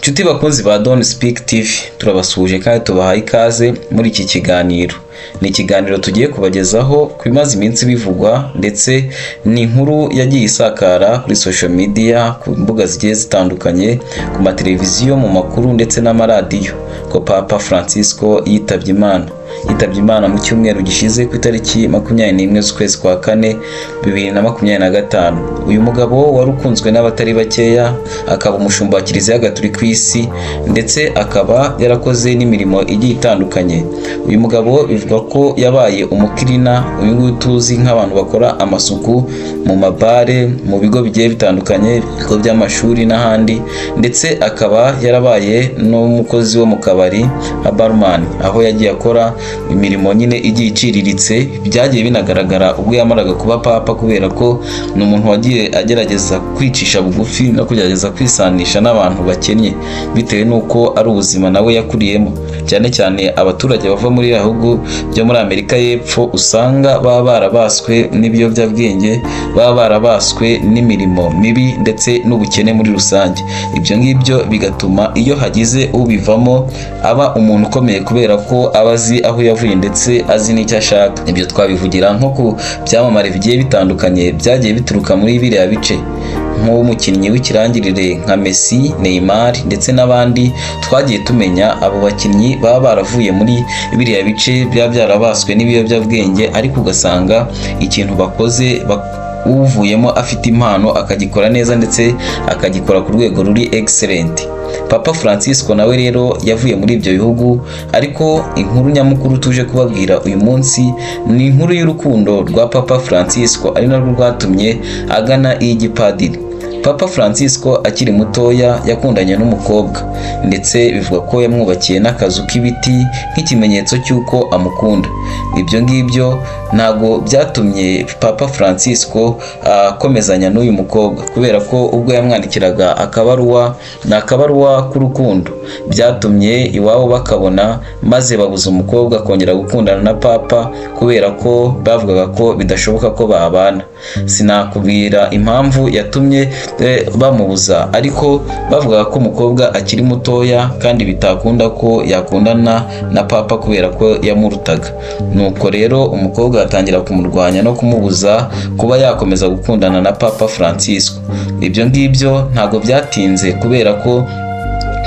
Nshuti bakunzi ba Don't Speak TV, turabasuhuje kandi tubahaye ikaze muri iki kiganiro. Ni ikiganiro tugiye kubagezaho ku bimaze iminsi bivugwa, ndetse ni inkuru yagiye isakara kuri social media, ku mbuga zigiye zitandukanye, ku mateleviziyo, mu makuru ndetse n'amaradiyo, ko Papa Francisco yitabye Imana mu cyumweru gishize ku itariki 21 z'ukwezi kwa kane 2025. Uyu mugabo wari ukunzwe n'abatari bakeya, akaba umushumba wa Kiliziya Gatolika ku isi, ndetse akaba yarakoze n'imirimo igiye itandukanye. Uyu mugabo bivuga ko yabaye umukirina, uyu nguyu tuzi nk'abantu bakora amasuku mu mabare, mu bigo bigiye bitandukanye, ibigo by'amashuri n'ahandi, ndetse akaba yarabaye n'umukozi wo mu kabari nka barman, aho yagiye akora imirimo nyine igiye iciriritse. Byagiye binagaragara ubwo yamaraga kuba papa, kubera ko ni umuntu wagiye agerageza kwicisha bugufi no kugerageza kwisanisha n'abantu bakennye, bitewe n'uko ari ubuzima nawe yakuriyemo. Cyane cyane abaturage bava muri bihugu byo muri Amerika y'Epfo usanga baba barabaswe n'ibiyobyabwenge, baba barabaswe n'imirimo mibi ndetse n'ubukene muri rusange. Ibyo ngibyo bigatuma iyo hagize ubivamo aba umuntu ukomeye, kubera ko aba azi aho yavuye ndetse azi n'icyo ashaka. Ibyo twabivugira nko ku byamamare bigiye bitandukanye byagiye bituruka muri biriya bice, nk'umukinnyi w'ikirangirire nka Messi, Neymar ndetse n'abandi. Twagiye tumenya abo bakinnyi baba baravuye muri biriya bice byaba byarabaswe n'ibiyobyabwenge, ariko ugasanga ikintu bakoze uvuyemo afite impano akagikora neza, ndetse akagikora ku rwego ruri excellent. Papa Francisco nawe rero yavuye muri ibyo bihugu, ariko inkuru nyamukuru tuje kubabwira uyu munsi ni inkuru y'urukundo rwa Papa Francisco, ari narwo rwatumye agana igipadiri. Papa Francisco akiri mutoya yakundanye n'umukobwa, ndetse bivuga ko yamwubakiye n'akazu k'ibiti nk'ikimenyetso cy'uko amukunda. Ibyo ngibyo ntago byatumye Papa Francisco akomezanya n'uyu mukobwa, kubera ko ubwo yamwandikiraga akabaruwa k'urukundo, byatumye iwabo bakabona, maze babuza umukobwa kongera gukundana na Papa, kubera ko bavugaga ko bidashoboka ko babana. Sinakubwira impamvu yatumye bamubuza, ariko bavugaga ko umukobwa akiri mutoya kandi bitakunda ko yakundana na Papa kubera ko yamurutaga. Nuko rero umukobwa atangira kumurwanya no kumubuza kuba yakomeza gukundana na Papa Francisco. Ibyo ngibyo ntago byatinze, kubera ko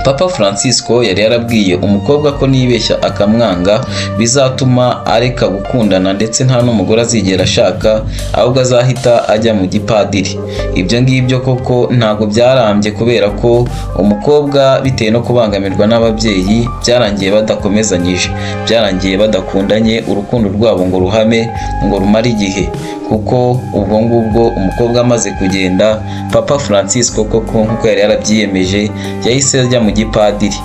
Papa Francisco yari yarabwiye umukobwa ko nibeshya akamwanga bizatuma areka gukundana, ndetse nta n'umugore azigera ashaka, ahubwo azahita ajya mu gipadiri. Ibyo ngibyo koko ntago byarambye, kubera ko umukobwa bitewe no kubangamirwa n'ababyeyi byarangiye badakomezanyije, byarangiye badakundanye, urukundo rwabo ngo ruhame, ngo rumare igihe. Kuko ubwo ngubwo umukobwa amaze kugenda, Papa Francisco koko nkuko yari yarabyiyemeje yahise ajya mu gipadiri.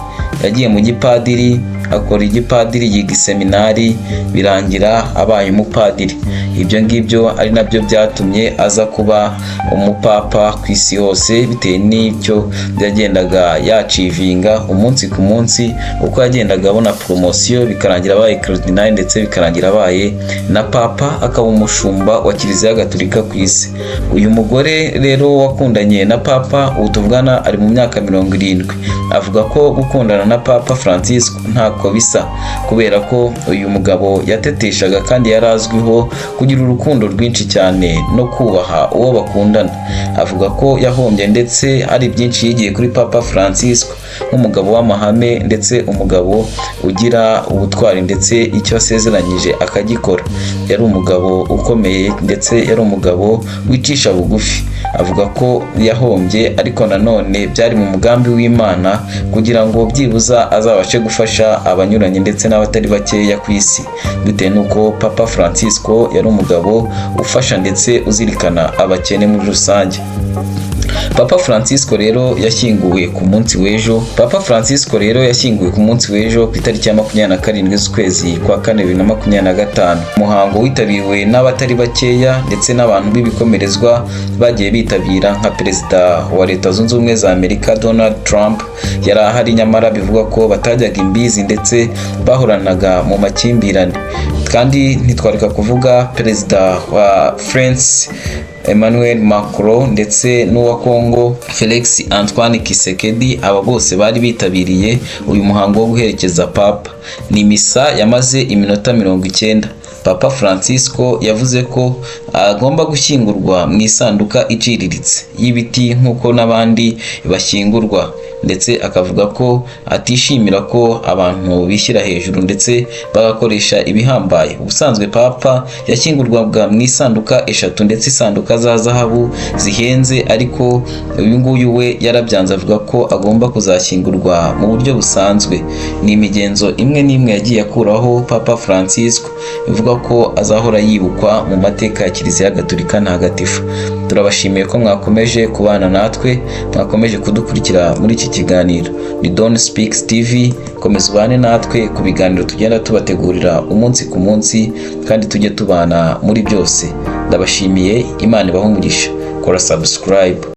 Yagiye mu gipadiri, akora igipadiri, yiga seminari, birangira abaye umupadiri. Ibyo ngibyo ari nabyo byatumye aza kuba umupapa ku isi hose, bitewe n'icyo yagendaga yacivinga umunsi ku munsi, uko yagendaga abona promosiyo, bikarangira abaye cardinal, ndetse bikarangira abaye na Papa, akaba umushumba wa Kiliziya Gatolika ku isi. Uyu mugore rero wakundanye na Papa, ubu tuvugana ari mu myaka 70. Avuga ko gukundana na Papa Francisco ntako bisa, kubera ko uyu mugabo yateteshaga kandi yarazwiho kugira urukundo rwinshi cyane no kubaha uwo bakundana. Avuga ko yahombye, ndetse ari byinshi yigiye kuri Papa Francisco nk'umugabo w'amahame, ndetse umugabo ugira ubutwari, ndetse icyo asezeranyije akagikora. Yari umugabo ukomeye, ndetse yari umugabo wicisha bugufi. Avuga ko yahombye, ariko nanone byari mu mugambi w'Imana kugira ngo byibuza azabashe gufasha abanyuranye ndetse n'abatari bakeya ku isi, bitewe n'uko Papa Francisco yari umugabo ufasha ndetse uzirikana abakene muri rusange. Papa Francisco rero yashyinguwe ku munsi w'ejo. Papa Francisco rero yashyinguwe ku munsi w'ejo ku itariki ya 27 z'ukwezi kwa kane 2025. Umuhango witabiriwe n'abatari bakeya, ndetse n'abantu b'ibikomerezwa bagiye bitabira, nka Perezida wa Leta Zunze Ubumwe za Amerika Donald Trump yari ahari, nyamara bivuga ko batajyaga imbizi, ndetse bahoranaga mu makimbirane. Kandi ntitwareka kuvuga Perezida wa France Emmanuel Macron ndetse n'uwa Congo Felix Antoine Tshisekedi. Aba bose bari bitabiriye uyu muhango wo guherekeza Papa. Ni misa yamaze iminota 90. Papa Francisco yavuze ko agomba gushyingurwa mu isanduka iciriritse y'ibiti nk'uko n'abandi bashyingurwa, ndetse akavuga ko atishimira ko abantu bishyira hejuru ndetse bagakoresha ibihambaye. Ubusanzwe Papa yashyingurwaga mu isanduka 3 ndetse isanduka za zahabu zihenze, ariko uyu nguyu we yarabyanze avuga ko agomba kuzashyingurwa mu buryo busanzwe. Ni imigenzo imwe n'imwe yagiye akuraho Papa Francisco, ivuga ko azahora yibukwa mu mateka ya Kiliziya Gatolika ntagatifu. Turabashimiye ko mwakomeje kubana natwe, mwakomeje kudukurikira muri iki kiganiro. Ni Don Speaks TV, komeza ubane natwe ku biganiro tugenda tubategurira umunsi ku munsi, kandi tujye tubana muri byose. Ndabashimiye, Imana ibahe umugisha. Kora subscribe.